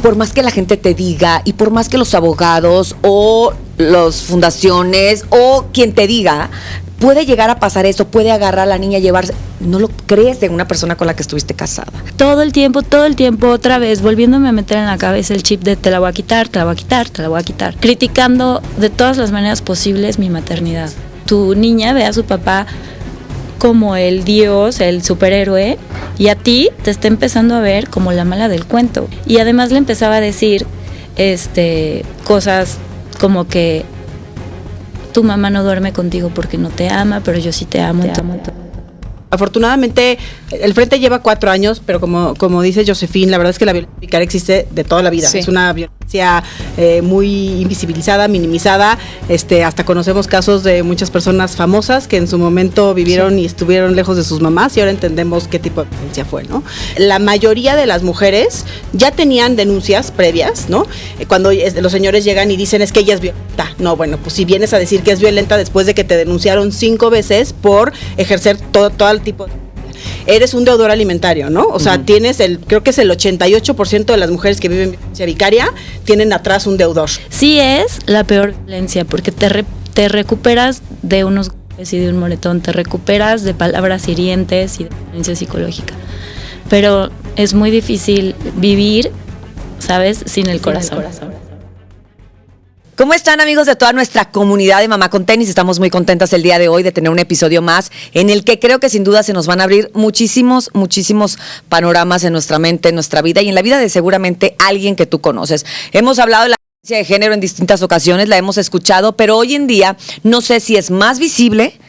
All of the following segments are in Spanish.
por más que la gente te diga y por más que los abogados o las fundaciones o quien te diga, puede llegar a pasar eso, puede agarrar a la niña y llevarse, no lo crees de una persona con la que estuviste casada. Todo el tiempo, otra vez, volviéndome a meter en la cabeza el chip de te la voy a quitar, te la voy a quitar, te la voy a quitar. Criticando de todas las maneras posibles mi maternidad. Tu niña ve a su papá como el dios, el superhéroe, y a ti te está empezando a ver como la mala del cuento. Y además le empezaba a decir cosas como que tu mamá no duerme contigo porque no te ama, pero yo sí te amo. Afortunadamente, el Frente lleva 4 años, pero como dice Josephine, la verdad es que la violencia vicaria existe de toda la vida. Sí. Es una violencia muy invisibilizada, minimizada. Hasta conocemos casos de muchas personas famosas que en su momento vivieron y estuvieron lejos de sus mamás y ahora entendemos qué tipo de violencia fue, ¿no? La mayoría de las mujeres ya tenían denuncias previas, ¿no? Cuando los señores llegan y dicen es que ella es violenta. No, bueno, pues si vienes a decir que es violenta después de que te denunciaron 5 veces por ejercer todo el tipo de... Eres un deudor alimentario, ¿no? O sea, tienes creo que es el 88% de las mujeres que viven violencia vicaria tienen atrás un deudor. Sí es la peor violencia porque te recuperas de unos golpes y de un moretón, te recuperas de palabras hirientes y de violencia psicológica. Pero es muy difícil vivir, ¿sabes? Sin el corazón. ¿Cómo están, amigos de toda nuestra comunidad de Mamá con Tenis? Estamos muy contentas el día de hoy de tener un episodio más en el que creo que sin duda se nos van a abrir muchísimos panoramas en nuestra mente, en nuestra vida y en la vida de seguramente alguien que tú conoces. Hemos hablado de la violencia de género en distintas ocasiones, la hemos escuchado, pero hoy en día no sé si es más visible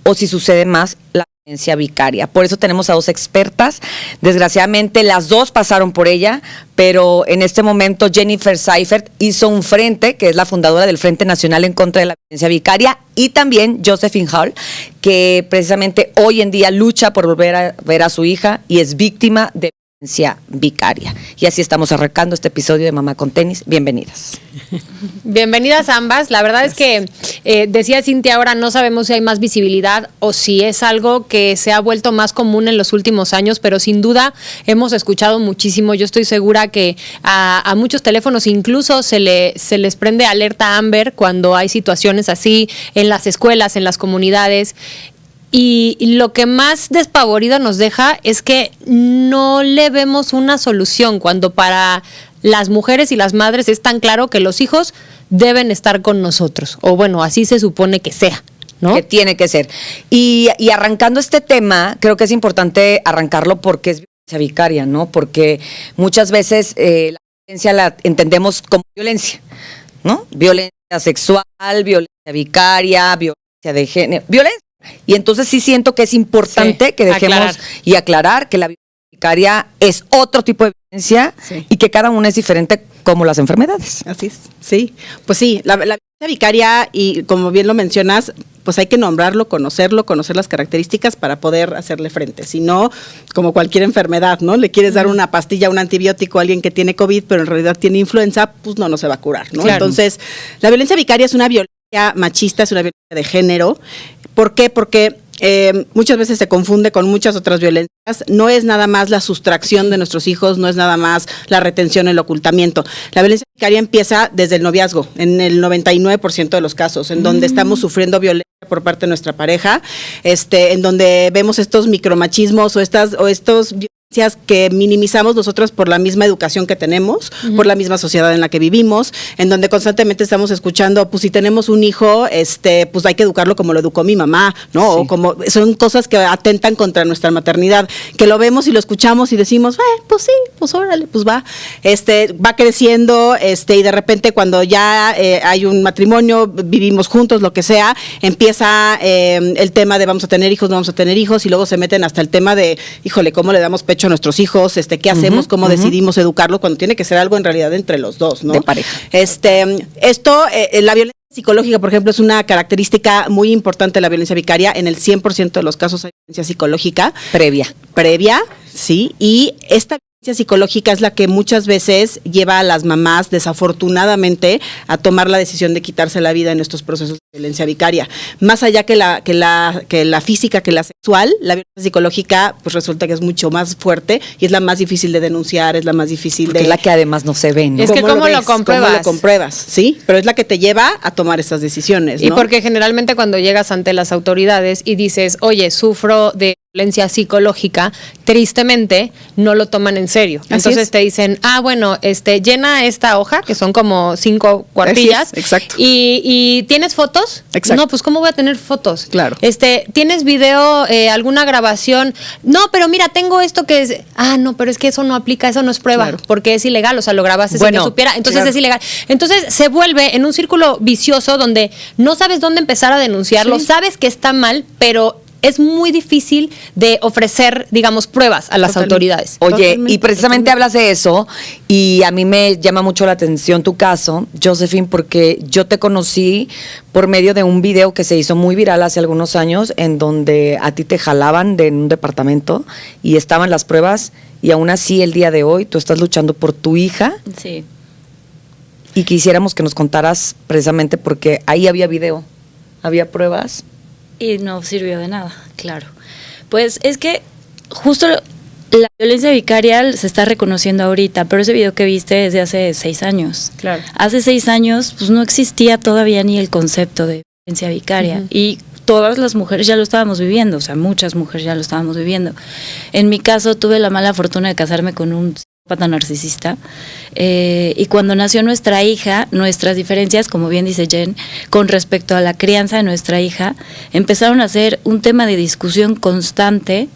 o si sucede más la violencia vicaria. Por eso tenemos a 2 expertas. Desgraciadamente las 2 pasaron por ella, pero en este momento Jennifer Seifert hizo un frente, que es la fundadora del Frente Nacional en contra de la violencia vicaria, y también Josephine Hall, que precisamente hoy en día lucha por volver a ver a su hija y es víctima de violencia vicaria. Y así estamos arrancando este episodio de Mamá con Tenis. Bienvenidas. Bienvenidas ambas. La verdad es que decía Cintia, ahora no sabemos si hay más visibilidad o si es algo que se ha vuelto más común en los últimos años, pero sin duda hemos escuchado muchísimo. Yo estoy segura que a muchos teléfonos incluso se les prende alerta Amber cuando hay situaciones así en las escuelas, en las comunidades. Y lo que más despavorido nos deja es que no le vemos una solución cuando para las mujeres y las madres es tan claro que los hijos deben estar con nosotros. O bueno, así se supone que sea, ¿no? Que tiene que ser. Y arrancando este tema, creo que es importante arrancarlo porque es violencia vicaria, ¿no? Porque muchas veces la violencia la entendemos como violencia, ¿no? Violencia sexual, violencia vicaria, violencia de género, violencia. Y entonces sí siento que es importante que dejemos aclarar que la violencia vicaria es otro tipo de violencia y que cada una es diferente como las enfermedades. Así es, sí. Pues sí, la violencia vicaria, y como bien lo mencionas, pues hay que nombrarlo, conocer las características para poder hacerle frente. Si no, como cualquier enfermedad, ¿no? Le quieres dar una pastilla, un antibiótico a alguien que tiene COVID, pero en realidad tiene influenza, pues no se va a curar, ¿no? Claro. Entonces, la violencia vicaria es una violencia machista, es una violencia de género. ¿Por qué? Porque muchas veces se confunde con muchas otras violencias. No es nada más la sustracción de nuestros hijos, no es nada más la retención, el ocultamiento. La violencia vicaria empieza desde el noviazgo, en el 99% de los casos, en donde estamos sufriendo violencia por parte de nuestra pareja, en donde vemos estos micromachismos o estos que minimizamos nosotros por la misma educación que tenemos, por la misma sociedad en la que vivimos, en donde constantemente estamos escuchando, pues si tenemos un hijo, pues hay que educarlo como lo educó mi mamá, ¿no? Sí. O como son cosas que atentan contra nuestra maternidad, que lo vemos y lo escuchamos y decimos, pues sí, pues órale, pues va. Va creciendo, y de repente cuando ya hay un matrimonio, vivimos juntos, lo que sea, empieza el tema de vamos a tener hijos, no vamos a tener hijos, y luego se meten hasta el tema de, híjole, ¿cómo le damos pecho a nuestros hijos? ¿Qué hacemos? ¿Cómo decidimos educarlos? Cuando tiene que ser algo en realidad entre los dos, ¿no? De pareja. La violencia psicológica, por ejemplo, es una característica muy importante de la violencia vicaria. En el 100% de los casos hay violencia psicológica. Previa, sí. Y esta psicológica es la que muchas veces lleva a las mamás, desafortunadamente, a tomar la decisión de quitarse la vida en estos procesos de violencia vicaria. Más allá que la física, que la sexual, la violencia psicológica, pues resulta que es mucho más fuerte y es la más difícil de denunciar, es la más difícil porque es la que además no se ve, ¿no? Es que ¿cómo lo compruebas? ¿Cómo lo compruebas? Sí, pero es la que te lleva a tomar esas decisiones, ¿no? Y porque generalmente cuando llegas ante las autoridades y dices, oye, sufro de violencia psicológica, tristemente no lo toman en serio. Entonces te dicen, bueno, llena esta hoja, que son como 5 cuartillas. Exacto. Y ¿tienes fotos? Exacto. No, pues ¿cómo voy a tener fotos? Claro. ¿Tienes video, alguna grabación? No, pero mira, tengo esto que es, no, pero es que eso no aplica, eso no es prueba, Claro. porque es ilegal, o sea, lo grabaste sin que supiera, entonces claro. es ilegal. Entonces se vuelve en un círculo vicioso donde no sabes dónde empezar a denunciarlo, Sí. sabes que está mal, pero es muy difícil de ofrecer, digamos, pruebas a las autoridades. Oye, Totalmente, y precisamente hablas de eso, y a mí me llama mucho la atención tu caso, Josephine, porque yo te conocí por medio de un video que se hizo muy viral hace algunos años, en donde a ti te jalaban en un departamento y estaban las pruebas, y aún así el día de hoy tú estás luchando por tu hija, Sí. y quisiéramos que nos contaras precisamente porque ahí había video, había pruebas. Y no sirvió de nada, claro. Pues es que justo la violencia vicaria se está reconociendo ahorita, pero ese video que viste es de hace 6 años. Claro. Hace 6 años pues no existía todavía ni el concepto de violencia vicaria. Ujú. Y todas las mujeres ya lo estábamos viviendo, o sea, muchas mujeres ya lo estábamos viviendo. En mi caso tuve la mala fortuna de casarme con un psicópata narcisista, y cuando nació nuestra hija, nuestras diferencias, como bien dice Jen, con respecto a la crianza de nuestra hija, empezaron a ser un tema de discusión constante,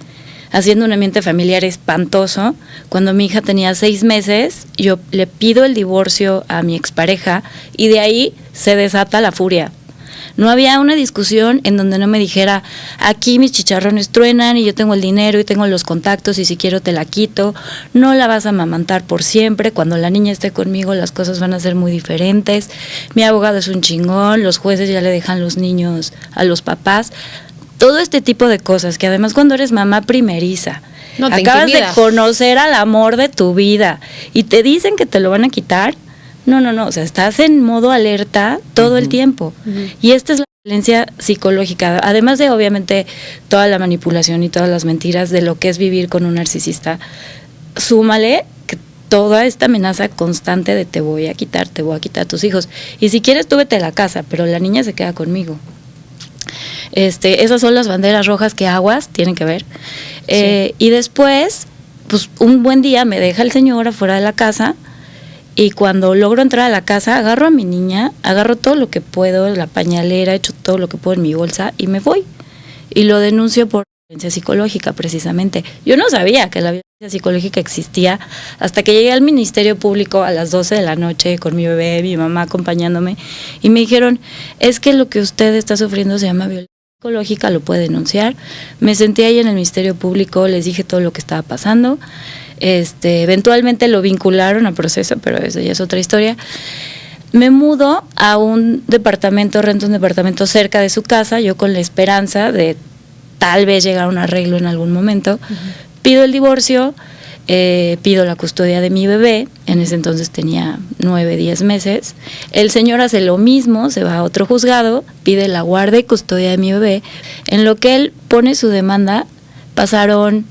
haciendo un ambiente familiar espantoso. Cuando mi hija tenía 6 meses, yo le pido el divorcio a mi expareja y de ahí se desata la furia. No había una discusión en donde no me dijera, aquí mis chicharrones truenan y yo tengo el dinero y tengo los contactos y si quiero te la quito, no la vas a amamantar por siempre, cuando la niña esté conmigo las cosas van a ser muy diferentes, mi abogado es un chingón, los jueces ya le dejan los niños a los papás, todo este tipo de cosas que además cuando eres mamá primeriza, No, te acabas intimida. de conocer al amor de tu vida y te dicen que te lo van a quitar. No, o sea, estás en modo alerta todo el tiempo. Y esta es la violencia psicológica, además de obviamente toda la manipulación y todas las mentiras de lo que es vivir con un narcisista. Súmale que toda esta amenaza constante de te voy a quitar a tus hijos. Y si quieres, tú vete a la casa, pero la niña se queda conmigo. Esas son las banderas rojas que aguas tienen que ver. Y después, pues un buen día me deja el señor afuera de la casa. Y cuando logro entrar a la casa, agarro a mi niña, agarro todo lo que puedo, la pañalera, echo todo lo que puedo en mi bolsa y me voy. Y lo denuncio por violencia psicológica, precisamente. Yo no sabía que la violencia psicológica existía hasta que llegué al Ministerio Público a las 12 de la noche con mi bebé, mi mamá acompañándome, y me dijeron, es que lo que usted está sufriendo se llama violencia psicológica, lo puede denunciar. Me senté ahí en el Ministerio Público, les dije todo lo que estaba pasando. Eventualmente lo vincularon a proceso, pero eso ya es otra historia. Me mudo a un departamento, rento un departamento cerca de su casa, yo con la esperanza de tal vez llegar a un arreglo en algún momento. Pido el divorcio, pido la custodia de mi bebé, en ese entonces tenía 9, 10 meses. El señor hace lo mismo, se va a otro juzgado, pide la guarda y custodia de mi bebé. En lo que él pone su demanda, pasaron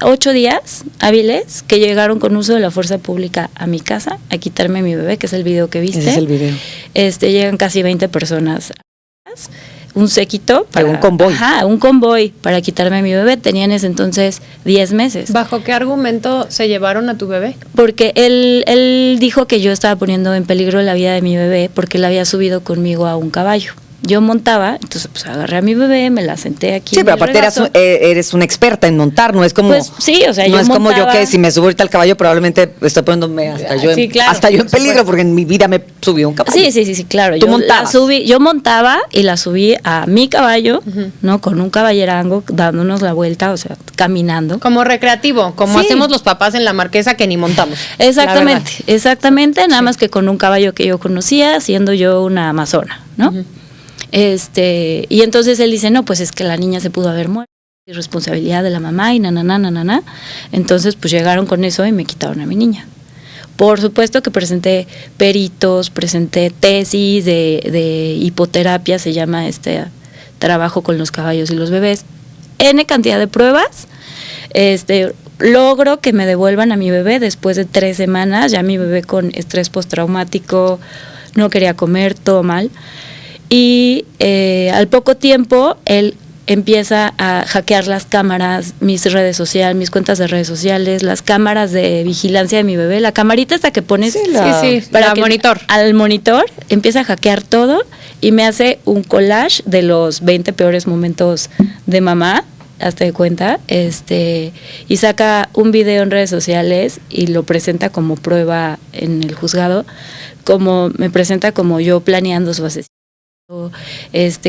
8 días hábiles que llegaron con uso de la fuerza pública a mi casa a quitarme a mi bebé, que es el video que viste. Ese es el video. Llegan casi 20 personas, un séquito. Un convoy. Ajá, un convoy para quitarme a mi bebé. Tenía en ese entonces 10 meses. ¿Bajo qué argumento se llevaron a tu bebé? Porque él dijo que yo estaba poniendo en peligro la vida de mi bebé porque la había subido conmigo a un caballo. Yo montaba, entonces pues agarré a mi bebé, me la senté aquí. Sí, en pero el aparte regazo. eres una experta en montar, no es como, Pues sí, o sea, no yo es como yo montaba. que si me subo ahorita al caballo probablemente estoy poniéndome hasta yo, Sí, claro, hasta yo en por peligro, supuesto. porque en mi vida me subió un caballo. Sí, claro. ¿Tú montabas? Yo montaba y la subí a mi caballo, ¿no? Con un caballerango dándonos la vuelta, o sea, caminando. Como recreativo, como Sí. hacemos los papás en la Marquesa que ni montamos. Exactamente, nada más que con un caballo que yo conocía, siendo yo una amazona, ¿no? Y entonces él dice, no, pues es que la niña se pudo haber muerto, responsabilidad de la mamá y na. Entonces, pues llegaron con eso y me quitaron a mi niña. Por supuesto que presenté peritos, presenté tesis de hipoterapia, se llama trabajo con los caballos y los bebés. N cantidad de pruebas. Logro que me devuelvan a mi bebé después de 3 semanas, ya mi bebé con estrés postraumático, no quería comer, todo mal. Y al poco tiempo, él empieza a hackear las cámaras, mis redes sociales, mis cuentas de redes sociales, las cámaras de vigilancia de mi bebé, la camarita hasta que pones para que monitor. Al monitor, empieza a hackear todo y me hace un collage de los 20 peores momentos de mamá, hazte de cuenta, y saca un video en redes sociales y lo presenta como prueba en el juzgado, me presenta como yo planeando su asesinato,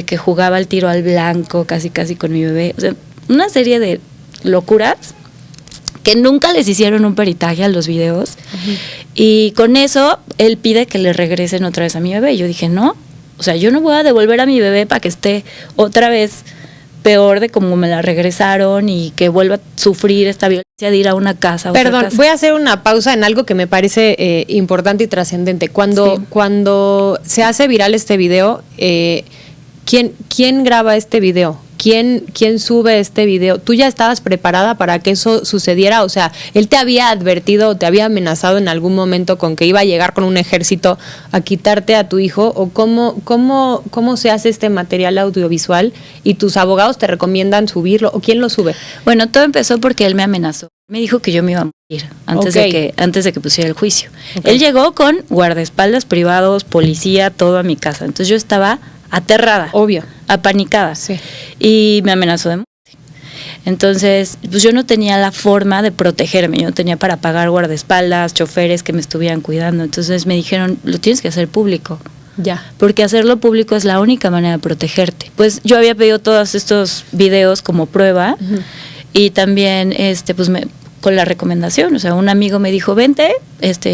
que jugaba al tiro al blanco casi con mi bebé, o sea, una serie de locuras que nunca les hicieron un peritaje a los videos. Uh-huh. Y con eso él pide que le regresen otra vez a mi bebé y yo dije no, o sea, yo no voy a devolver a mi bebé para que esté otra vez peor de como me la regresaron y que vuelva a sufrir esta violencia de ir a una casa. Perdón, voy a hacer una pausa en algo que me parece importante y trascendente. Cuando se hace viral este video, ¿quién graba este video? ¿Quién sube este video? ¿Tú ya estabas preparada para que eso sucediera? O sea, ¿él te había advertido o te había amenazado en algún momento con que iba a llegar con un ejército a quitarte a tu hijo? ¿O cómo se hace este material audiovisual y tus abogados te recomiendan subirlo? ¿O quién lo sube? Bueno, todo empezó porque él me amenazó. Me dijo que yo me iba a morir antes de que pusiera el juicio. Okay. Él llegó con guardaespaldas privados, policía, todo a mi casa. Entonces yo estaba aterrada. Obvio. Apanicada. Sí. Y me amenazó de muerte. Entonces, pues yo no tenía la forma de protegerme. Yo no tenía para pagar guardaespaldas, choferes que me estuvieran cuidando. Entonces me dijeron, lo tienes que hacer público. Ya. Porque hacerlo público es la única manera de protegerte. Pues yo había pedido todos estos videos como prueba. Uh-huh. Y también, pues con la recomendación, o sea, un amigo me dijo, vente,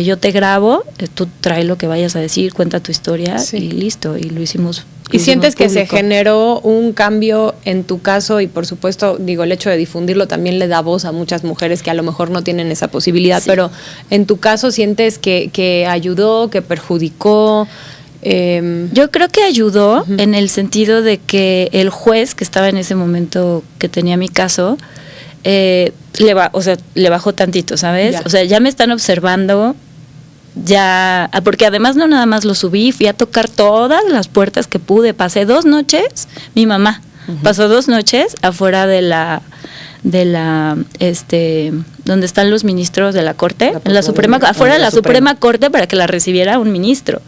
yo te grabo, tú trae lo que vayas a decir, cuenta tu historia y listo, y lo hicimos. ¿Y sientes que se generó un cambio en tu caso? Y por supuesto, digo, el hecho de difundirlo también le da voz a muchas mujeres que a lo mejor no tienen esa posibilidad, sí. Pero en tu caso, ¿sientes que ayudó, que perjudicó? Yo creo que ayudó uh-huh. En el sentido de que el juez que estaba en ese momento que tenía mi caso, le bajó tantito, ¿sabes? Ya. O sea, ya me están observando, ya, porque además no nada más lo subí, fui a tocar todas las puertas que pude, pasé 2 noches, mi mamá uh-huh. Pasó 2 noches afuera de la donde están los ministros de la Corte, en la Suprema, afuera de la Suprema Corte para que la recibiera un ministro,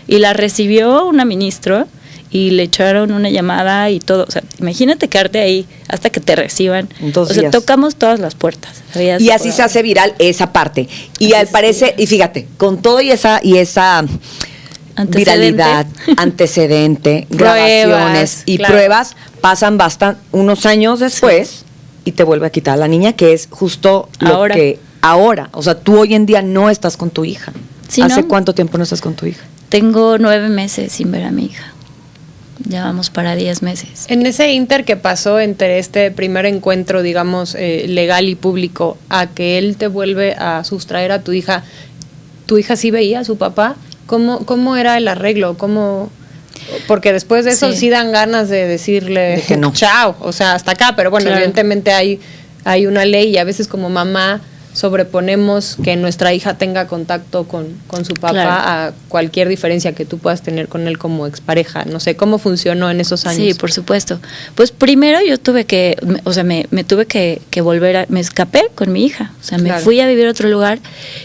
y la recibió una ministra y le echaron una llamada y todo. O sea, imagínate quedarte ahí hasta que te reciban. 2 días. Tocamos todas las puertas. Y así se hace viral esa parte. Y al parecer, y fíjate, con todo y esa viralidad, antecedente, grabaciones y claro. Pruebas, pasan unos años después sí. Y te vuelve a quitar a la niña, que es justo lo que ahora. O sea, tú hoy en día no estás con tu hija. Sí, ¿hace cuánto tiempo no estás con tu hija? Tengo 9 meses sin ver a mi hija. Ya vamos para 10 meses. En ese inter que pasó entre este primer encuentro, digamos, legal y público, a que él te vuelve a sustraer a tu hija sí veía a su papá? ¿Cómo era el arreglo? Porque después de eso sí dan ganas de decirle de que no. Chao, o sea, hasta acá, pero bueno, claro. Evidentemente hay una ley y a veces como mamá sobreponemos que nuestra hija tenga contacto con su papá claro. A cualquier diferencia que tú puedas tener con él como expareja. No sé, ¿cómo funcionó en esos años? Sí, por supuesto. Pues primero yo tuve que, o sea, me tuve que volver me escapé con mi hija, o sea, me claro. Fui a vivir a otro lugar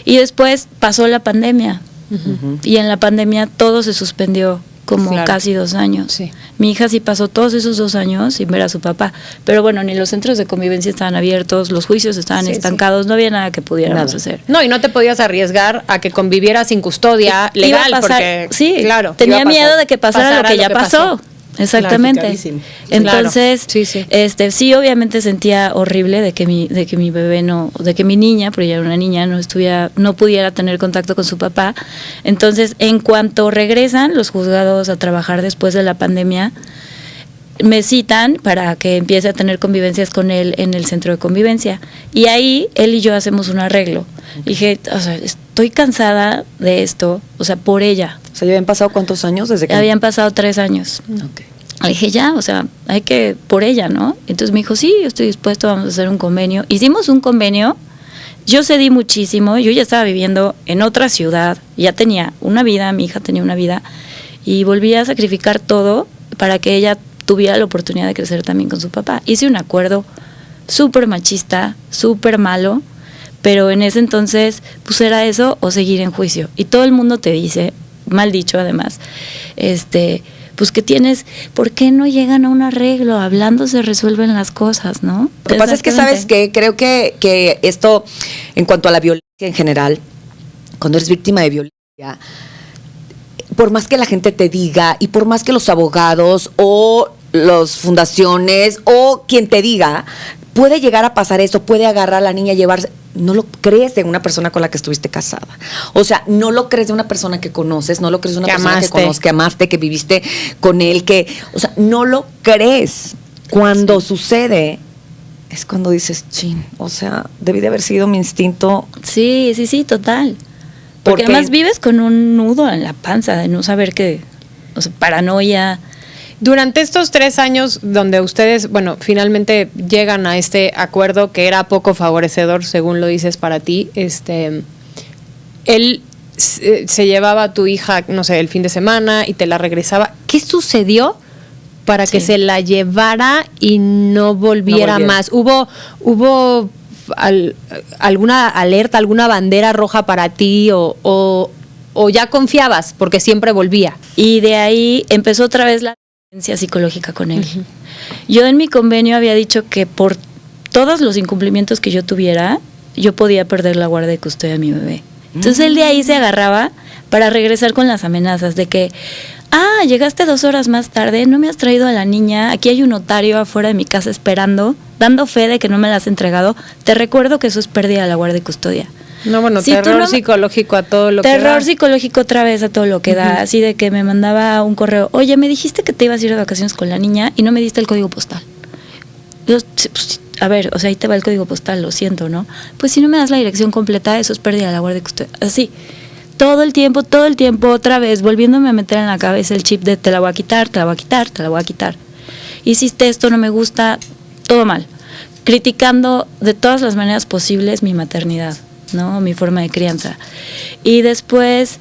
y después pasó la pandemia uh-huh. Y en la pandemia todo se suspendió como claro. Casi 2 años. Sí. Mi hija sí pasó todos esos 2 años sin ver a su papá. Pero bueno, ni los centros de convivencia estaban abiertos, los juicios estaban estancados, no había nada que pudiéramos hacer. No, y no te podías arriesgar a que conviviera sin custodia legal, porque claro, tenía miedo de que pasara lo que ya pasó. Exactamente. Claro, entonces, claro. Sí, obviamente sentía horrible de que mi bebé de que mi niña, porque ella era una niña, no pudiera tener contacto con su papá. Entonces, en cuanto regresan los juzgados a trabajar después de la pandemia, me citan para que empiece a tener convivencias con él en el centro de convivencia. Y ahí él y yo hacemos un arreglo. Dije, o sea, estoy cansada de esto, o sea, por ella. O sea, ¿ya habían pasado cuántos años desde que...? Habían pasado 3 años. Ok. Le dije, ya, o sea, hay que, por ella, ¿no? Entonces me dijo, sí, yo estoy dispuesto, vamos a hacer un convenio. Hicimos un convenio, yo cedí muchísimo, yo ya estaba viviendo en otra ciudad, ya tenía una vida, mi hija tenía una vida, y volví a sacrificar todo para que ella tuviera la oportunidad de crecer también con su papá. Hice un acuerdo súper machista, súper malo, pero en ese entonces pues era eso o seguir en juicio. Y todo el mundo te dice, mal dicho además, pues que tienes, ¿por qué no llegan a un arreglo? Hablando se resuelven las cosas, ¿no? Lo que pasa es que, ¿sabes qué? Creo que esto, en cuanto a la violencia en general, cuando eres víctima de violencia, por más que la gente te diga y por más que los abogados o las fundaciones o quien te diga, puede llegar a pasar eso, puede agarrar a la niña y llevarse. No lo crees de una persona con la que estuviste casada. O sea, no lo crees de una persona que conoces, no lo crees de una persona que amaste, que viviste con él, o sea, no lo crees. Cuando sucede, es cuando dices, chin, o sea, debí de haber sido mi instinto. Sí, total. Porque además vives con un nudo en la panza de no saber qué, o sea, paranoia. Durante estos 3 años donde ustedes, bueno, finalmente llegan a este acuerdo que era poco favorecedor, según lo dices para ti, él se llevaba a tu hija, no sé, el fin de semana y te la regresaba. ¿Qué sucedió para que se la llevara y no volviera más? ¿Hubo alguna alerta, alguna bandera roja para ti o ya confiabas porque siempre volvía? Y de ahí empezó otra vez la psicológica con él. Uh-huh. Yo en mi convenio había dicho que por todos los incumplimientos que yo tuviera, yo podía perder la guardia y custodia de mi bebé. Entonces él de ahí se agarraba para regresar con las amenazas de que, llegaste 2 horas más tarde, no me has traído a la niña, aquí hay un notario afuera de mi casa esperando, dando fe de que no me la has entregado, te recuerdo que eso es pérdida de la guardia y custodia. No, bueno, si terror psicológico a todo lo que da. Terror psicológico otra vez a todo lo que da, así de que me mandaba un correo, oye, me dijiste que te ibas a ir de vacaciones con la niña y no me diste el código postal. Yo, pues, a ver, o sea, ahí te va el código postal, lo siento, ¿no? Pues si no me das la dirección completa, eso es pérdida de la guardia y custodia. Así, todo el tiempo, otra vez, volviéndome a meter en la cabeza el chip de te la voy a quitar, te la voy a quitar, te la voy a quitar. Hiciste esto, no me gusta, todo mal. Criticando de todas las maneras posibles mi maternidad, ¿no? Mi forma de crianza. Y después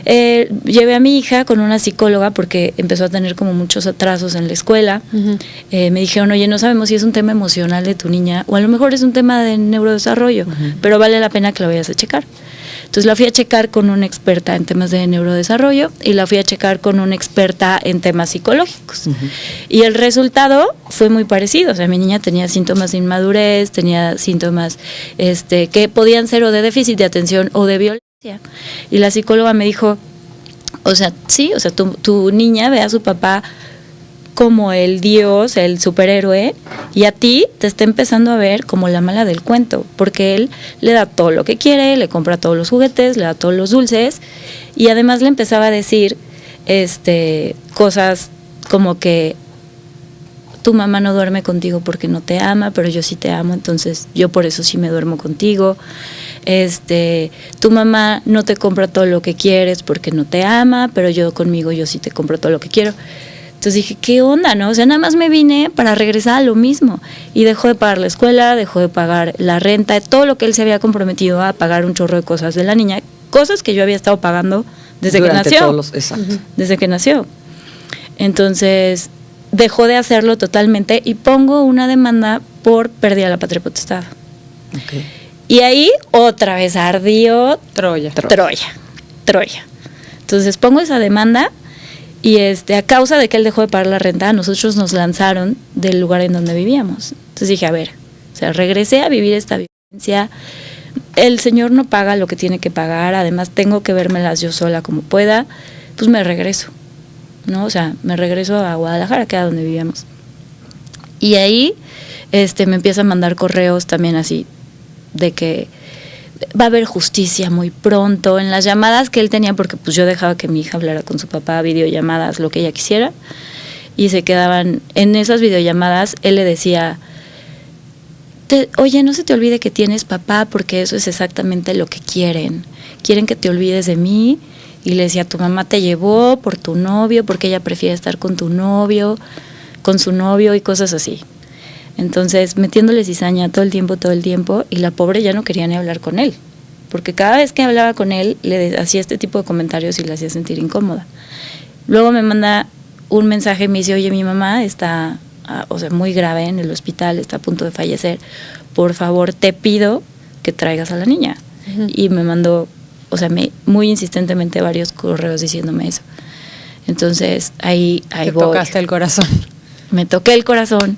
llevé a mi hija con una psicóloga porque empezó a tener como muchos atrasos en la escuela. Uh-huh. Me dijeron, oye, no sabemos si es un tema emocional de tu niña o a lo mejor es un tema de neurodesarrollo, pero vale la pena que la vayas a checar. Entonces la fui a checar con una experta en temas de neurodesarrollo y la fui a checar con una experta en temas psicológicos. Uh-huh. Y el resultado fue muy parecido. O sea, mi niña tenía síntomas de inmadurez, tenía síntomas que podían ser o de déficit de atención o de violencia. Y la psicóloga me dijo, o sea, sí, o sea, tu niña ve a su papá como el dios, el superhéroe, y a ti te está empezando a ver como la mala del cuento, porque él le da todo lo que quiere, le compra todos los juguetes, le da todos los dulces, y además le empezaba a decir cosas como que tu mamá no duerme contigo porque no te ama, pero yo sí te amo, entonces yo por eso sí me duermo contigo. Tu mamá no te compra todo lo que quieres porque no te ama, pero yo conmigo yo sí te compro todo lo que quiero. Entonces dije, ¿qué onda, no? O sea, nada más me vine para regresar a lo mismo. Y dejó de pagar la escuela, dejó de pagar la renta, todo lo que él se había comprometido a pagar un chorro de cosas de la niña, cosas que yo había estado pagando desde que nació. Exacto. Desde que nació. Entonces, dejó de hacerlo totalmente y pongo una demanda por pérdida de la patria potestad. Okay. Y ahí otra vez ardió Troya. Entonces pongo esa demanda y a causa de que él dejó de pagar la renta, a nosotros nos lanzaron del lugar en donde vivíamos. Entonces dije, a ver, o sea, regresé a vivir esta violencia. El señor no paga lo que tiene que pagar, además tengo que vérmelas yo sola como pueda, pues me regreso, ¿no? O sea, me regreso a Guadalajara, que era donde vivíamos. Y ahí me empieza a mandar correos también así, de que va a haber justicia muy pronto, en las llamadas que él tenía, porque pues yo dejaba que mi hija hablara con su papá, videollamadas, lo que ella quisiera, y se quedaban en esas videollamadas. Él le decía, oye, no se te olvide que tienes papá, porque eso es exactamente lo que quieren que te olvides de mí. Y le decía, tu mamá te llevó por tu novio, porque ella prefiere estar con tu novio, con su novio y cosas así. Entonces, metiéndole cizaña todo el tiempo, y la pobre ya no quería ni hablar con él, porque cada vez que hablaba con él le hacía este tipo de comentarios y le hacía sentir incómoda. Luego me manda un mensaje y me dice, oye, mi mamá está, muy grave en el hospital, está a punto de fallecer, por favor te pido que traigas a la niña. Uh-huh. Y me mandó, muy insistentemente varios correos diciéndome eso. Entonces ahí te voy. Tocaste el corazón. Me toqué el corazón.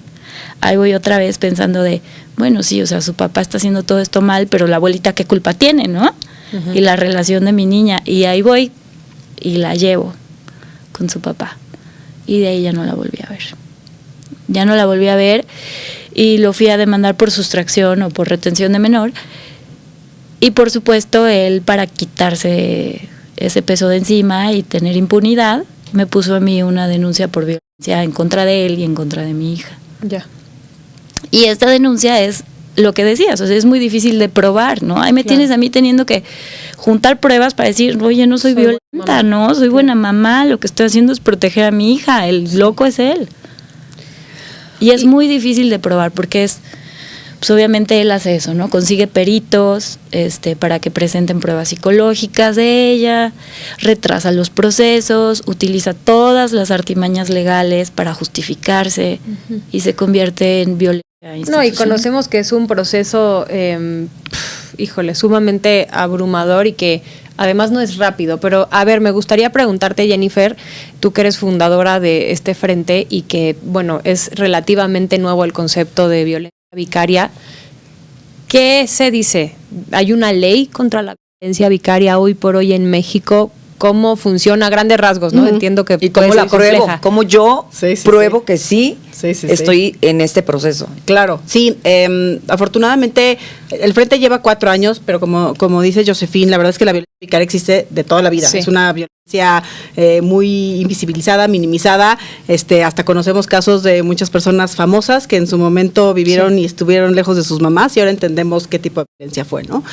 Ahí voy otra vez pensando de, bueno, sí, su papá está haciendo todo esto mal, pero la abuelita qué culpa tiene, ¿no? Uh-huh. Y la relación de mi niña. Y ahí voy y la llevo con su papá. Y de ahí ya no la volví a ver. Ya no la volví a ver y lo fui a demandar por sustracción o por retención de menor. Y por supuesto, él, para quitarse ese peso de encima y tener impunidad, me puso a mí una denuncia por violencia en contra de él y en contra de mi hija. Ya. Y esta denuncia es lo que decías, es muy difícil de probar, ¿no? Ahí me tienes a mí teniendo que juntar pruebas para decir, oye, no soy violenta, no, soy buena mamá, lo que estoy haciendo es proteger a mi hija, el loco es él. Y es muy difícil de probar porque pues obviamente él hace eso, ¿no? Consigue peritos para que presenten pruebas psicológicas de ella, retrasa los procesos, utiliza todas las artimañas legales para justificarse uh-huh. y se convierte en violencia institucional. No, y conocemos que es un proceso, sumamente abrumador y que además no es rápido. Pero, a ver, me gustaría preguntarte, Jennifer, tú que eres fundadora de este frente y que, bueno, es relativamente nuevo el concepto de violencia vicaria. ¿Qué se dice? ¿Hay una ley contra la violencia vicaria hoy por hoy en México? ¿Cómo funciona a grandes rasgos? ¿No? Uh-huh. Entiendo que ¿y cómo la pruebo? Compleja. ¿Cómo yo pruebo que sí estoy en este proceso? Claro, sí. Afortunadamente, el Frente lleva 4 años, pero como dice Josefín, la verdad es que la violencia vicaria existe de toda la vida. Sí. Es una violencia muy invisibilizada, minimizada. Hasta conocemos casos de muchas personas famosas que en su momento vivieron y estuvieron lejos de sus mamás y ahora entendemos qué tipo de violencia fue, ¿no?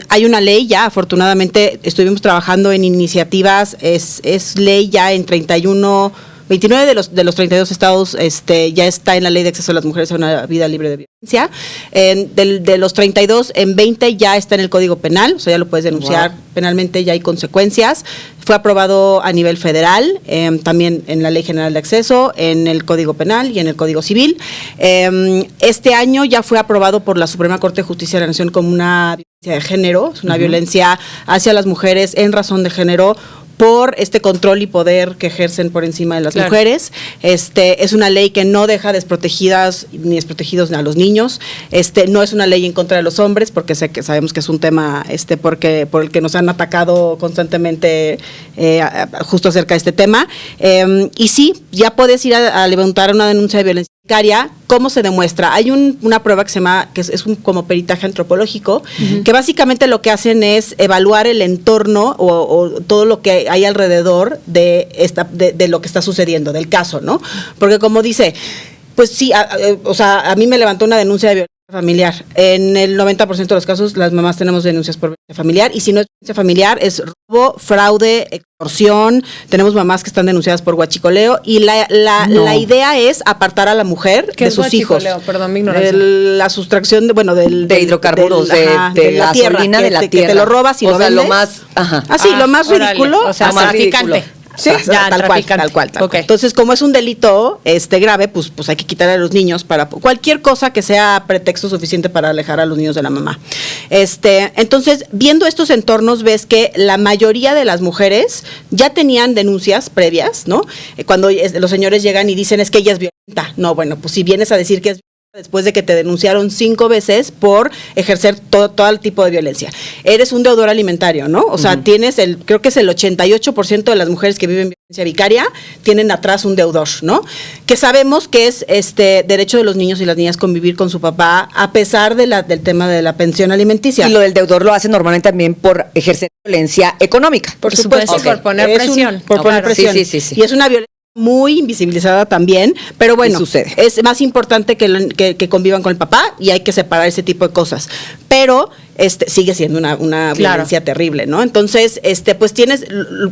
Hay una ley ya, afortunadamente estuvimos trabajando en iniciativas, es ley ya en 29 de los 32 estados ya está en la ley de acceso a las mujeres a una vida libre de violencia. De los 32, en 20 ya está en el Código Penal, o sea, ya lo puedes denunciar penalmente, ya hay consecuencias. Fue aprobado a nivel federal, también en la Ley General de Acceso, en el Código Penal y en el Código Civil. Este año ya fue aprobado por la Suprema Corte de Justicia de la Nación como una violencia de género, es una uh-huh. violencia hacia las mujeres en razón de género, por este control y poder que ejercen por encima de las mujeres. Es una ley que no deja desprotegidas ni desprotegidos a los niños. No es una ley en contra de los hombres, porque sabemos que es un tema por el que nos han atacado constantemente justo acerca de este tema. Y sí, ya puedes ir a levantar una denuncia de violencia vicaria. ¿Cómo se demuestra? Hay una prueba que se llama, que es como peritaje antropológico, uh-huh. que básicamente lo que hacen es evaluar el entorno o todo lo que hay alrededor de lo que está sucediendo, del caso, ¿no? Porque como dice, pues sí, a mí me levantó una denuncia de violencia familiar. En el 90% de los casos las mamás tenemos denuncias por violencia familiar, y si no es violencia familiar es robo, fraude, extorsión. Tenemos mamás que están denunciadas por huachicoleo y la idea es apartar a la mujer de sus hijos. Perdón, mi ignorancia. La sustracción de hidrocarburos, de la gasolina de la tierra. Que te lo robas y lo vendes. Lo más, ajá. Lo más ridículo. O sea, más traficante. Sí, tal cual. Okay. Entonces, como es un delito grave, pues hay que quitarle a los niños para cualquier cosa que sea pretexto suficiente para alejar a los niños de la mamá. Entonces, viendo estos entornos, ves que la mayoría de las mujeres ya tenían denuncias previas, ¿no? Cuando los señores llegan y dicen, es que ella es violenta. No, bueno, pues si vienes a decir que es después de que te denunciaron 5 veces por ejercer todo el tipo de violencia. Eres un deudor alimentario, ¿no? O sea, tienes creo que es el 88% de las mujeres que viven violencia vicaria, tienen atrás un deudor, ¿no? Que sabemos que es derecho de los niños y las niñas convivir con su papá, a pesar del tema de la pensión alimenticia. Y lo del deudor lo hace normalmente también por ejercer violencia económica. Por supuesto. Por poner presión. Por poner presión. Sí. Y es una violencia muy invisibilizada también, pero bueno, sucede. es más importante que convivan con el papá y hay que separar ese tipo de cosas. Pero sigue siendo una Claro. violencia terrible, ¿no? Entonces, pues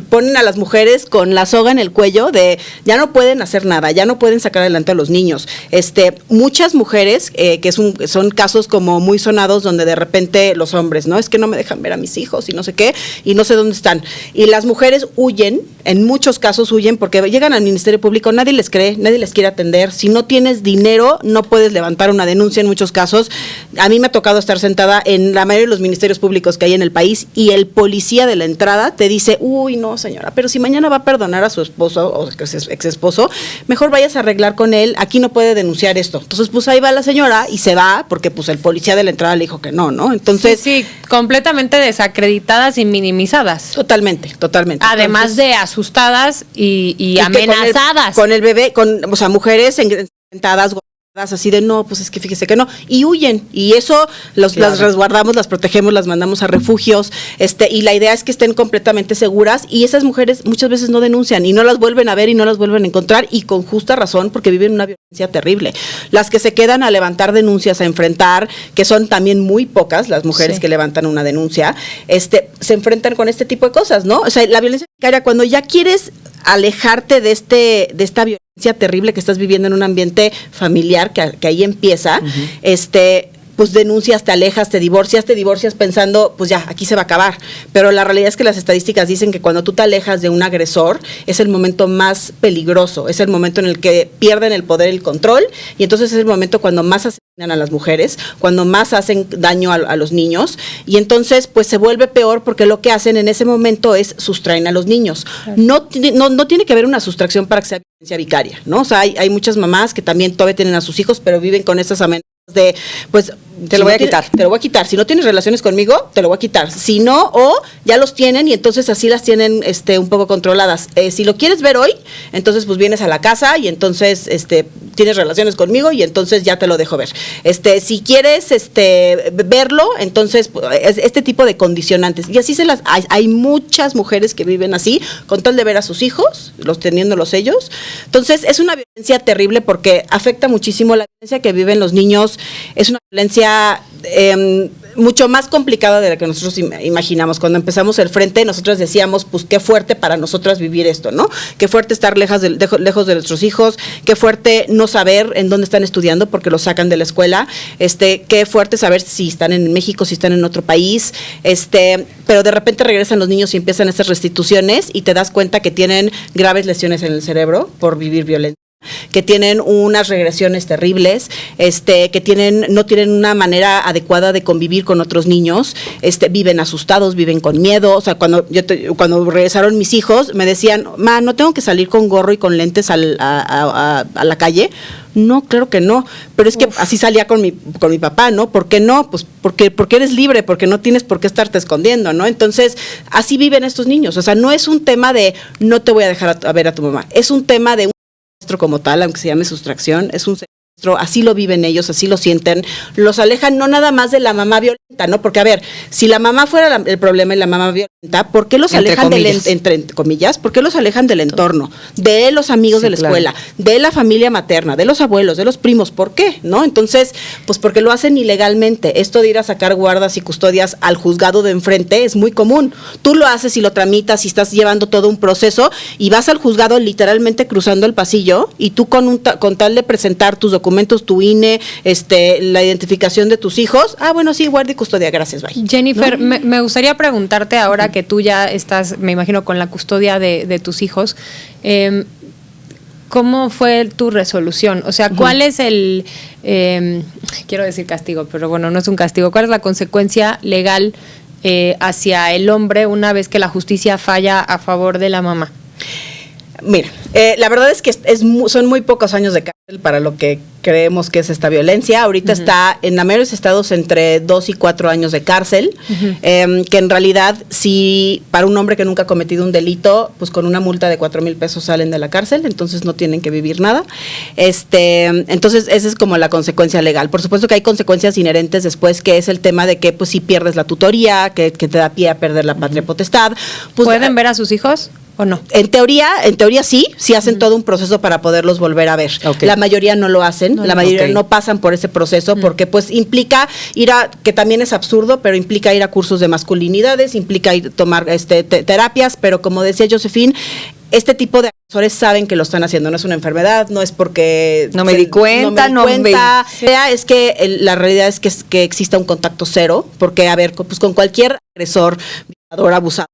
ponen a las mujeres con la soga en el cuello de ya no pueden hacer nada, ya no pueden sacar adelante a los niños. Muchas mujeres, que son casos como muy sonados donde de repente los hombres, ¿no? Es que no me dejan ver a mis hijos y no sé qué, y no sé dónde están. Y las mujeres huyen, en muchos casos huyen porque llegan al Ministerio Público, nadie les cree, nadie les quiere atender. Si no tienes dinero, no puedes levantar una denuncia en muchos casos. A mí me ha tocado estar sentada en la mayoría de los ministerios públicos que hay en el país y el policía de la entrada te dice, uy, no señora, pero si mañana va a perdonar a su esposo o ex esposo, mejor vayas a arreglar con él, aquí no puede denunciar esto. Entonces, pues ahí va la señora y se va porque pues el policía de la entrada le dijo que no, ¿no? Entonces... Sí, completamente desacreditadas y minimizadas. Totalmente. Además Entonces, de asustadas y que amenazadas. con el bebé, o sea, mujeres sentadas, así de no, pues es que fíjese que no, y huyen, y eso las resguardamos, las protegemos, las mandamos a refugios, y la idea es que estén completamente seguras, y esas mujeres muchas veces no denuncian, y no las vuelven a ver, y no las vuelven a encontrar, y con justa razón, porque viven una violencia terrible. Las que se quedan a levantar denuncias, a enfrentar, que son también muy pocas, las mujeres que levantan una denuncia, se enfrentan con este tipo de cosas, ¿no? O sea, la violencia vicaria, cuando ya quieres alejarte de esta violencia terrible que estás viviendo en un ambiente familiar, que ahí empieza, pues denuncias, te alejas, te divorcias pensando, pues ya, aquí se va a acabar. Pero la realidad es que las estadísticas dicen que cuando tú te alejas de un agresor, es el momento más peligroso, es el momento en el que pierden el poder y el control, y entonces es el momento cuando más asesinan a las mujeres, cuando más hacen daño a los niños, y entonces pues se vuelve peor porque lo que hacen en ese momento es sustraen a los niños. Claro. No tiene que haber una sustracción para que sea violencia vicaria, ¿no? O sea, hay muchas mamás que también todavía tienen a sus hijos, pero viven con esas amenazas de, pues, te lo voy a quitar. Si no tienes relaciones conmigo, te lo voy a quitar. Si no, o ya los tienen y entonces así las tienen un poco controladas. Si lo quieres ver hoy, entonces pues vienes a la casa y entonces tienes relaciones conmigo y entonces ya te lo dejo ver. Si quieres verlo, entonces este tipo de condicionantes. Y así hay muchas mujeres que viven así, con tal de ver a sus hijos, teniéndolos ellos. Entonces es una violencia terrible porque afecta muchísimo. La violencia que viven los niños es una violencia mucho más complicada de la que nosotros imaginamos. Cuando empezamos el frente, nosotros decíamos, pues qué fuerte para nosotras vivir esto, ¿no? Qué fuerte estar lejos de nuestros hijos, qué fuerte no saber en dónde están estudiando porque los sacan de la escuela, qué fuerte saber si están en México, si están en otro país, pero de repente regresan los niños y empiezan estas restituciones y te das cuenta que tienen graves lesiones en el cerebro por vivir violencia, que tienen unas regresiones terribles, que no tienen una manera adecuada de convivir con otros niños, viven asustados, viven con miedo. O sea, cuando regresaron mis hijos, me decían, ma, ¿no tengo que salir con gorro y con lentes a la calle? No, claro que no, pero es que así salía con mi papá, ¿no? ¿Por qué no? Pues porque eres libre, porque no tienes por qué estarte escondiendo, ¿no? Entonces, así viven estos niños. O sea, no es un tema de no te voy a dejar a ver a tu mamá, es un tema de como tal, aunque se llame sustracción, es un secuestro, así lo viven ellos, así lo sienten, los alejan no nada más de la mamá violenta, ¿no? Porque a ver, si la mamá fuera el problema y la mamá violenta, ¿por qué los alejan entre comillas? ¿Por qué los alejan del entorno, de los amigos de la escuela, de la familia materna, de los abuelos, de los primos? ¿Por qué? ¿No? Entonces, pues porque lo hacen ilegalmente. Esto de ir a sacar guardas y custodias al juzgado de enfrente es muy común. Tú lo haces y lo tramitas y estás llevando todo un proceso y vas al juzgado literalmente cruzando el pasillo y tú con tal de presentar tus documentos, tu INE, la identificación de tus hijos, bueno, sí, guardia y custodia, gracias, bye. Jennifer, ¿no? me gustaría preguntarte ahora que tú ya estás, me imagino, con la custodia de tus hijos, ¿cómo fue tu resolución? O sea, ¿cuál es el, quiero decir castigo, pero bueno, no es un castigo, ¿cuál es la consecuencia legal hacia el hombre una vez que la justicia falla a favor de la mamá? Mira, la verdad es que son muy pocos años de cárcel para lo que creemos que es esta violencia. Ahorita está en la mayoría de los estados entre 2 y 4 años de cárcel, que en realidad si para un hombre que nunca ha cometido un delito, pues con una multa de 4,000 pesos salen de la cárcel, entonces no tienen que vivir nada. Entonces esa es como la consecuencia legal. Por supuesto que hay consecuencias inherentes después, que es el tema de que pues si pierdes la tutoría, que te da pie a perder la patria potestad. Pues, ¿pueden ver a sus hijos? ¿O no? En teoría sí hacen todo un proceso para poderlos volver a ver. Ok. La mayoría no lo hacen, la mayoría ok. no pasan por ese proceso porque pues implica que también es absurdo, pero implica ir a cursos de masculinidades, implica ir a tomar terapias, pero como decía Josephine, este tipo de agresores saben que lo están haciendo, no es una enfermedad, no es porque No me di cuenta, no me di cuenta. Es que la realidad es que exista un contacto cero, porque a ver, pues con cualquier agresor, violador, abusador,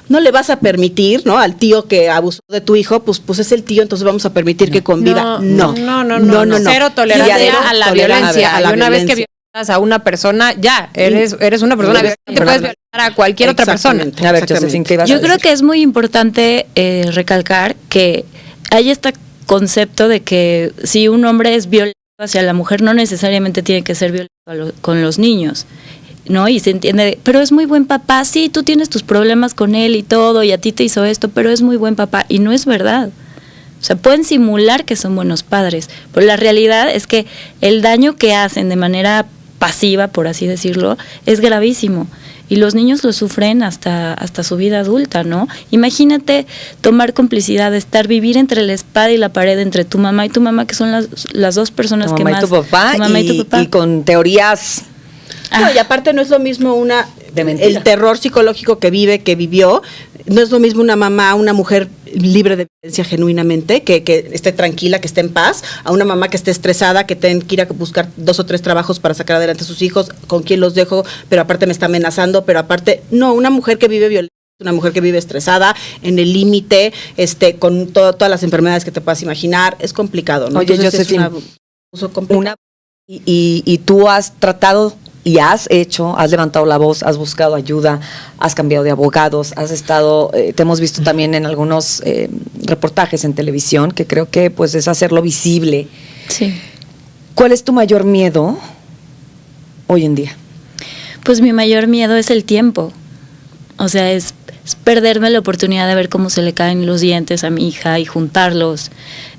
no le vas a permitir, ¿no? Al tío que abusó de tu hijo, pues es el tío, entonces vamos a permitir que conviva. No. Cero tolerancia Cero a la tolerancia violencia. a la Y una vez que violencia. violas a una persona, ya, eres una persona violenta, puedes violar a cualquier otra persona. Exactamente. A ver, Josephine, ¿qué ibas a Yo decir? creo que es muy importante recalcar que hay este concepto de que si un hombre es violento hacia la mujer, no necesariamente tiene que ser violento con los niños, ¿no? Y se entiende, pero es muy buen papá, sí, tú tienes tus problemas con él y todo, y a ti te hizo esto, pero es muy buen papá, y no es verdad. O sea, pueden simular que son buenos padres, pero la realidad es que el daño que hacen de manera pasiva, por así decirlo, es gravísimo. Y los niños lo sufren hasta su vida adulta, ¿no? Imagínate tomar complicidad, vivir entre la espada y la pared, entre tu mamá y tu mamá, que son las dos personas Tu que mamá más... y tu papá, tu mamá y tu papá. y con teorías. No, y aparte no es lo mismo De mentira. el terror psicológico que vivió, no es lo mismo una mamá, una mujer libre de violencia genuinamente, que esté tranquila, que esté en paz, a una mamá que esté estresada, que tenga que ir a buscar 2 o 3 trabajos para sacar adelante a sus hijos, con quién los dejo, pero aparte me está amenazando, pero aparte, no, una mujer que vive violencia, una mujer que vive estresada, en el límite, con todas las enfermedades que te puedas imaginar, es complicado, ¿no? Oye, Entonces, Josephine, es un abuso complicado. Y tú has tratado y has levantado la voz, has buscado ayuda, has cambiado de abogados, has estado, te hemos visto también en algunos reportajes en televisión, que creo que pues es hacerlo visible. Sí. ¿Cuál es tu mayor miedo hoy en día? Pues mi mayor miedo es el tiempo. O sea, es perderme la oportunidad de ver cómo se le caen los dientes a mi hija y juntarlos.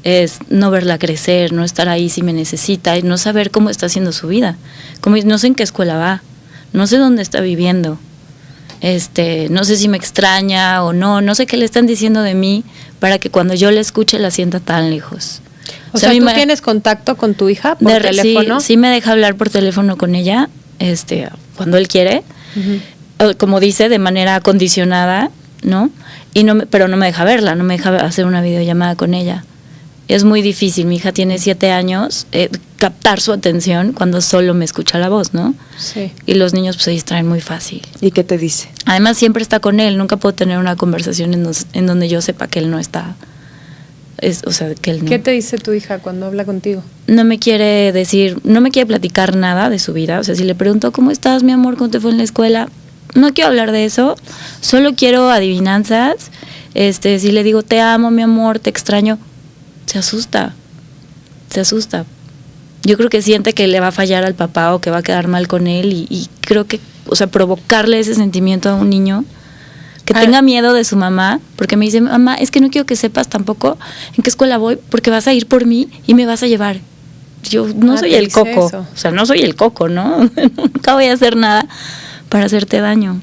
Es no verla crecer, no estar ahí si me necesita y no saber cómo está haciendo su vida. No sé en qué escuela va, no sé dónde está viviendo. No sé si me extraña o no sé qué le están diciendo de mí para que cuando yo la escuche la sienta tan lejos. O sea, ¿tú tienes contacto con tu hija por teléfono? Sí, me deja hablar por teléfono con ella, cuando él quiere. Como dice, de manera condicionada, ¿no? Pero no me deja verla, no me deja hacer una videollamada con ella. Es muy difícil, mi hija tiene 7 años, captar su atención cuando solo me escucha la voz, ¿no? Sí. Y los niños pues, se distraen muy fácil. ¿Y qué te dice? Además siempre está con él, nunca puedo tener una conversación en donde yo sepa que él no está. Que él no. ¿Qué te dice tu hija cuando habla contigo? No me quiere platicar nada de su vida. O sea, si le pregunto, ¿cómo estás, mi amor? ¿Cómo te fue en la escuela? No quiero hablar de eso, solo quiero adivinanzas. Si le digo, te amo, mi amor, te extraño, se asusta. Yo creo que siente que le va a fallar al papá o que va a quedar mal con él y creo que, provocarle ese sentimiento a un niño que tenga miedo de su mamá, porque me dice, mamá, es que no quiero que sepas tampoco en qué escuela voy, porque vas a ir por mí y me vas a llevar. Yo no soy el coco, no soy el coco, ¿no? Nunca voy a hacer nada para hacerte daño.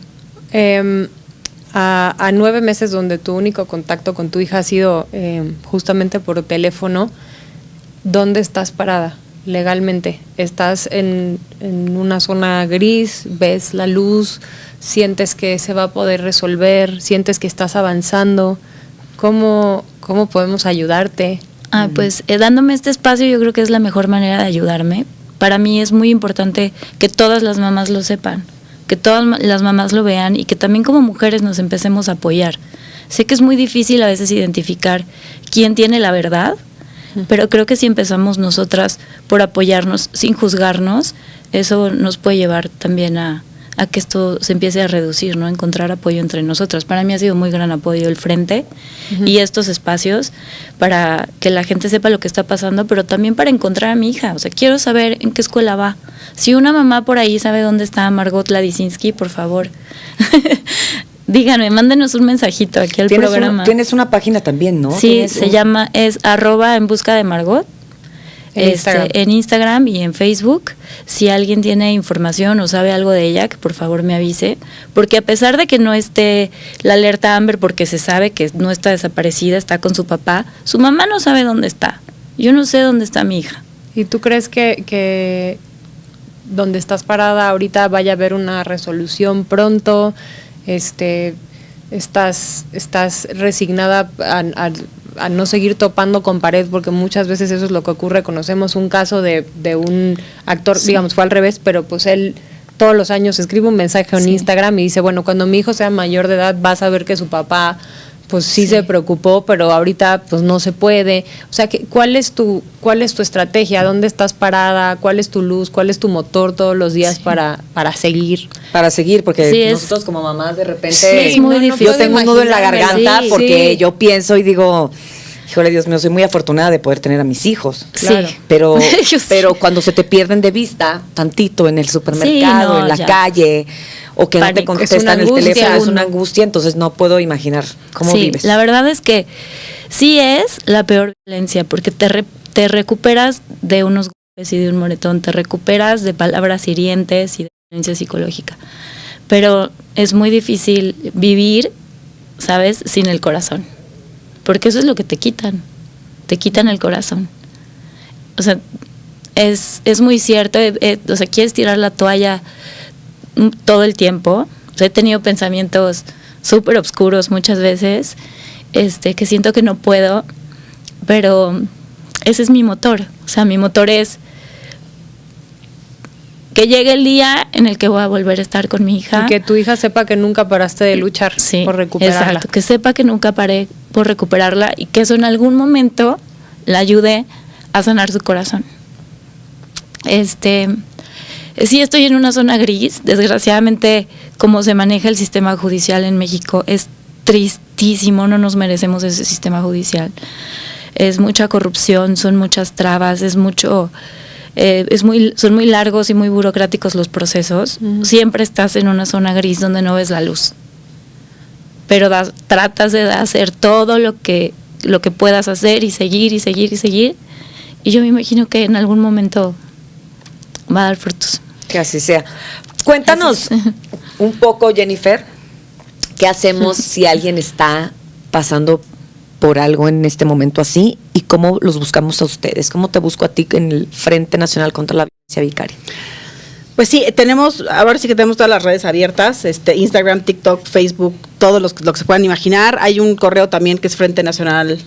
A 9 meses donde tu único contacto con tu hija ha sido justamente por teléfono, ¿dónde estás parada legalmente? ¿Estás en una zona gris? ¿Ves la luz? ¿Sientes que se va a poder resolver? ¿Sientes que estás avanzando? ¿Cómo podemos ayudarte? Pues dándome este espacio yo creo que es la mejor manera de ayudarme. Para mí es muy importante que todas las mamás lo sepan, que todas las mamás lo vean y que también como mujeres nos empecemos a apoyar. Sé que es muy difícil a veces identificar quién tiene la verdad, pero creo que si empezamos nosotras por apoyarnos sin juzgarnos, eso nos puede llevar también a que esto se empiece a reducir, ¿no? Encontrar apoyo entre nosotras. Para mí ha sido muy gran apoyo el Frente y estos espacios para que la gente sepa lo que está pasando, pero también para encontrar a mi hija. O sea, quiero saber en qué escuela va. Si una mamá por ahí sabe dónde está Margot Ladisinski, por favor, díganme, mándenos un mensajito aquí al programa. Tienes una página también, ¿no? Sí, es @enbuscademargot. En Instagram y en Facebook. Si alguien tiene información o sabe algo de ella, que por favor me avise, porque a pesar de que no esté la alerta Amber, porque se sabe que no está desaparecida, está con su papá, su mamá no sabe dónde está. Yo no sé dónde está mi hija. ¿Y tú crees que donde estás parada ahorita vaya a haber una resolución pronto? ¿Estás resignada a no seguir topando con pared? Porque muchas veces eso es lo que ocurre. Conocemos un caso de un actor, digamos, fue al revés, pero pues él todos los años escribe un mensaje en Instagram y dice, bueno, cuando mi hijo sea mayor de edad vas a ver que su papá pues sí se preocupó, pero ahorita pues no se puede. O sea, ¿cuál es tu estrategia? ¿Dónde estás parada? ¿Cuál es tu luz? ¿Cuál es tu motor todos los días para seguir? Para seguir, porque nosotros como mamás de repente es muy difícil. Yo tengo un nudo en la garganta porque yo pienso y digo, híjole, Dios mío, soy muy afortunada de poder tener a mis hijos. Claro. Pero cuando se te pierden de vista tantito en el supermercado, en la calle, o que no te contestan el teléfono, es una angustia, entonces no puedo imaginar cómo vives. La verdad es que sí es la peor violencia, porque te recuperas de unos golpes y de un moretón, te recuperas de palabras hirientes y de violencia psicológica, pero es muy difícil vivir, ¿sabes?, sin el corazón, porque eso es lo que te quitan el corazón. O sea, es muy cierto, o sea, quieres tirar la toalla todo el tiempo. O sea, he tenido pensamientos súper oscuros muchas veces, que siento que no puedo, pero ese es mi motor. O sea, mi motor es que llegue el día en el que voy a volver a estar con mi hija. Y que tu hija sepa que nunca paraste de luchar por recuperarla. Exacto, que sepa que nunca paré por recuperarla y que eso en algún momento la ayude a sanar su corazón. Sí, estoy en una zona gris. Desgraciadamente, como se maneja el sistema judicial en México, es tristísimo. No nos merecemos ese sistema judicial. Es mucha corrupción, son muchas trabas, son muy largos y muy burocráticos los procesos. Uh-huh. Siempre estás en una zona gris donde no ves la luz. Pero tratas de hacer todo lo que puedas hacer y seguir y seguir y seguir. Y yo me imagino que en algún momento va a dar frutos. Que así sea. Cuéntanos un poco, Jennifer, ¿qué hacemos si alguien está pasando por algo en este momento así y cómo los buscamos a ustedes? ¿Cómo te busco a ti en el Frente Nacional contra la Violencia Vicaria? Pues sí, ahora sí que tenemos todas las redes abiertas, Instagram, TikTok, Facebook, todo lo que se puedan imaginar. Hay un correo también que es Frente Nacional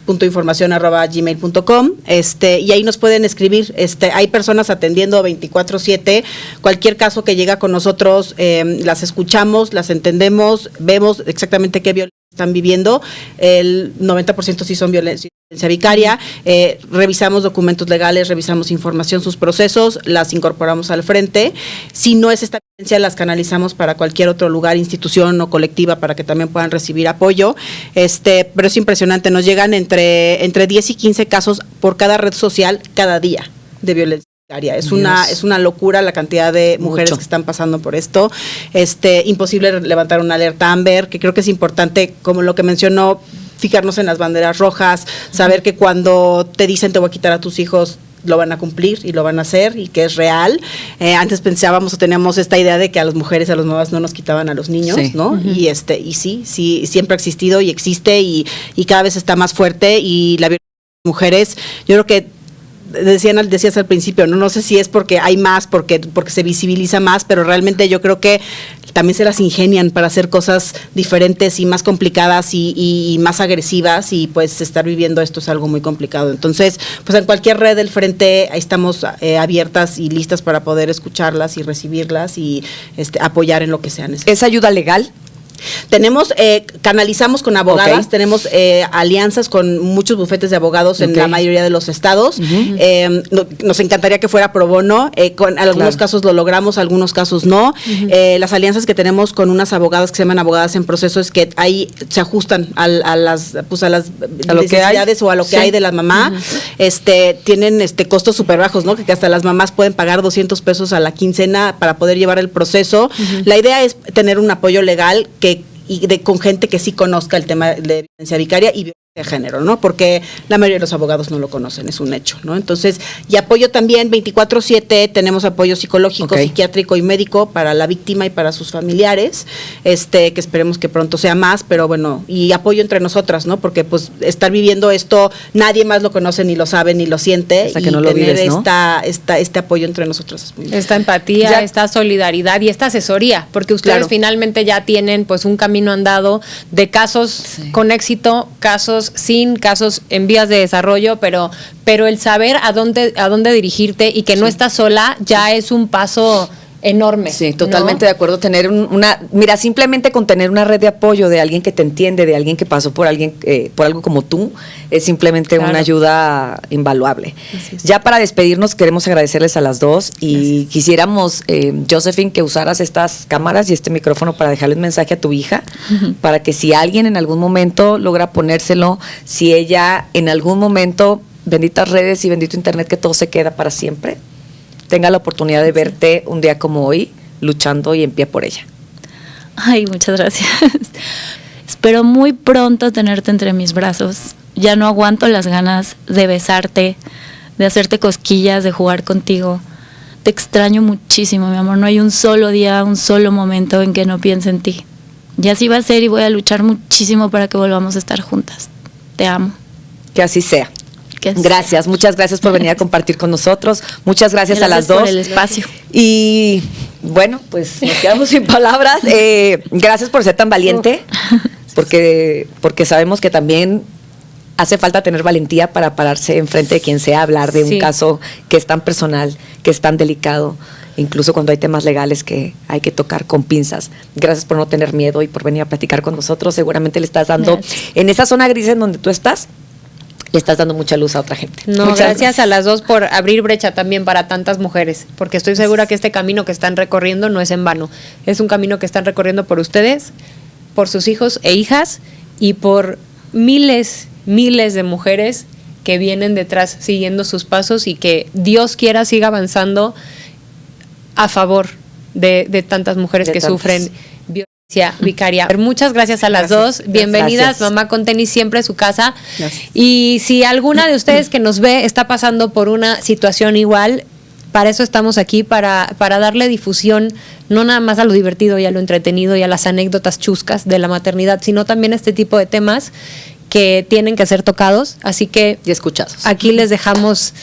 .informacion@gmail.com, y ahí nos pueden escribir. Hay personas atendiendo 24/7, cualquier caso que llega con nosotros, las escuchamos, las entendemos, vemos exactamente qué violencia están viviendo. El 90% sí son violencia vicaria. Revisamos documentos legales, revisamos información, sus procesos, las incorporamos al frente. Si no es esta violencia, las canalizamos para cualquier otro lugar, institución o colectiva, para que también puedan recibir apoyo. Pero es impresionante, nos llegan entre 10 y 15 casos por cada red social cada día de violencia. Es una locura la cantidad de mujeres que están pasando por esto. Imposible levantar una alerta Amber, que creo que es importante, como lo que mencionó, fijarnos en las banderas rojas, saber que cuando te dicen te voy a quitar a tus hijos, lo van a cumplir y lo van a hacer y que es real. Antes pensábamos o teníamos esta idea de que a las mujeres, a las mamás no nos quitaban a los niños, ¿no? Uh-huh. Y sí, siempre ha existido y existe y cada vez está más fuerte, y la violencia de mujeres, yo creo que decías al principio, no sé si es porque hay más, porque se visibiliza más, pero realmente yo creo que también se las ingenian para hacer cosas diferentes y más complicadas y más agresivas, y pues estar viviendo esto es algo muy complicado. Entonces, pues en cualquier red del frente estamos abiertas y listas para poder escucharlas y recibirlas y apoyar en lo que sea necesario. ¿Es ayuda legal? Tenemos, canalizamos con abogadas, tenemos alianzas con muchos bufetes de abogados en la mayoría de los estados. Uh-huh. Nos encantaría que fuera pro bono, con algunos casos lo logramos, algunos casos no. Uh-huh. Las alianzas que tenemos con unas abogadas que se llaman abogadas en proceso es que ahí se ajustan a las necesidades o a lo que hay de la mamá. Uh-huh. Tienen costos súper bajos, ¿no? Que hasta las mamás pueden pagar 200 pesos a la quincena para poder llevar el proceso. Uh-huh. La idea es tener un apoyo legal con gente que sí conozca el tema de violencia vicaria y de género, ¿no? Porque la mayoría de los abogados no lo conocen, es un hecho, ¿no? Entonces, y apoyo también 24/7, tenemos apoyo psicológico, psiquiátrico y médico para la víctima y para sus familiares, que esperemos que pronto sea más, pero bueno, y apoyo entre nosotras, ¿no? Porque pues estar viviendo esto, nadie más lo conoce, ni lo sabe, ni lo siente, hasta y que no lo tener vives, ¿no? este apoyo entre nosotras es muy importante. Esta empatía, esta solidaridad y esta asesoría, porque ustedes finalmente ya tienen pues un camino andado de casos con éxito, casos sin, casos en vías de desarrollo, pero el saber a dónde dirigirte y que no estás sola ya es un paso enorme. Sí, totalmente ¿no? de acuerdo. Tener mira, simplemente con tener una red de apoyo de alguien que te entiende, de alguien que pasó por algo como tú, es simplemente una ayuda invaluable. Ya para despedirnos, queremos agradecerles a las dos y quisiéramos, Josephine, que usaras estas cámaras y este micrófono para dejarle un mensaje a tu hija, para que si alguien en algún momento logra ponérselo, si ella en algún momento, benditas redes y bendito internet, que todo se queda para siempre, tenga la oportunidad de verte un día como hoy, luchando y en pie por ella. Ay, muchas gracias. Espero muy pronto tenerte entre mis brazos. Ya no aguanto las ganas de besarte, de hacerte cosquillas, de jugar contigo. Te extraño muchísimo, mi amor. No hay un solo día, un solo momento en que no piense en ti. Y así va a ser y voy a luchar muchísimo para que volvamos a estar juntas. Te amo. Que así sea. Gracias, muchas gracias por venir a compartir con nosotros. Muchas gracias a las dos. Por el espacio. Y bueno, pues nos quedamos sin palabras. Gracias por ser tan valiente, porque sabemos que también hace falta tener valentía para pararse enfrente de quien sea, hablar de un caso que es tan personal, que es tan delicado, incluso cuando hay temas legales que hay que tocar con pinzas. Gracias por no tener miedo y por venir a platicar con nosotros. Seguramente le estás dando, en esa zona gris en donde tú estás, le estás dando mucha luz a otra gente. No, gracias a las dos por abrir brecha también para tantas mujeres, porque estoy segura que este camino que están recorriendo no es en vano. Es un camino que están recorriendo por ustedes, por sus hijos e hijas y por miles de mujeres que vienen detrás siguiendo sus pasos y que Dios quiera siga avanzando a favor de tantas mujeres que sufren violencia vicaria. Muchas gracias a las dos. Bienvenidas, Mamá con Tenis, siempre su casa. Gracias. Y si alguna de ustedes que nos ve está pasando por una situación igual, para eso estamos aquí, para darle difusión, no nada más a lo divertido y a lo entretenido y a las anécdotas chuscas de la maternidad, sino también a este tipo de temas que tienen que ser tocados, así que y escuchados. Aquí les dejamos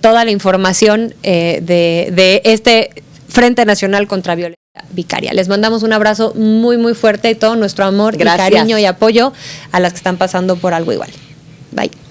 toda la información de este Frente Nacional contra Violencia Vicaria. Les mandamos un abrazo muy, muy fuerte y todo nuestro amor y cariño y apoyo a las que están pasando por algo igual. Bye.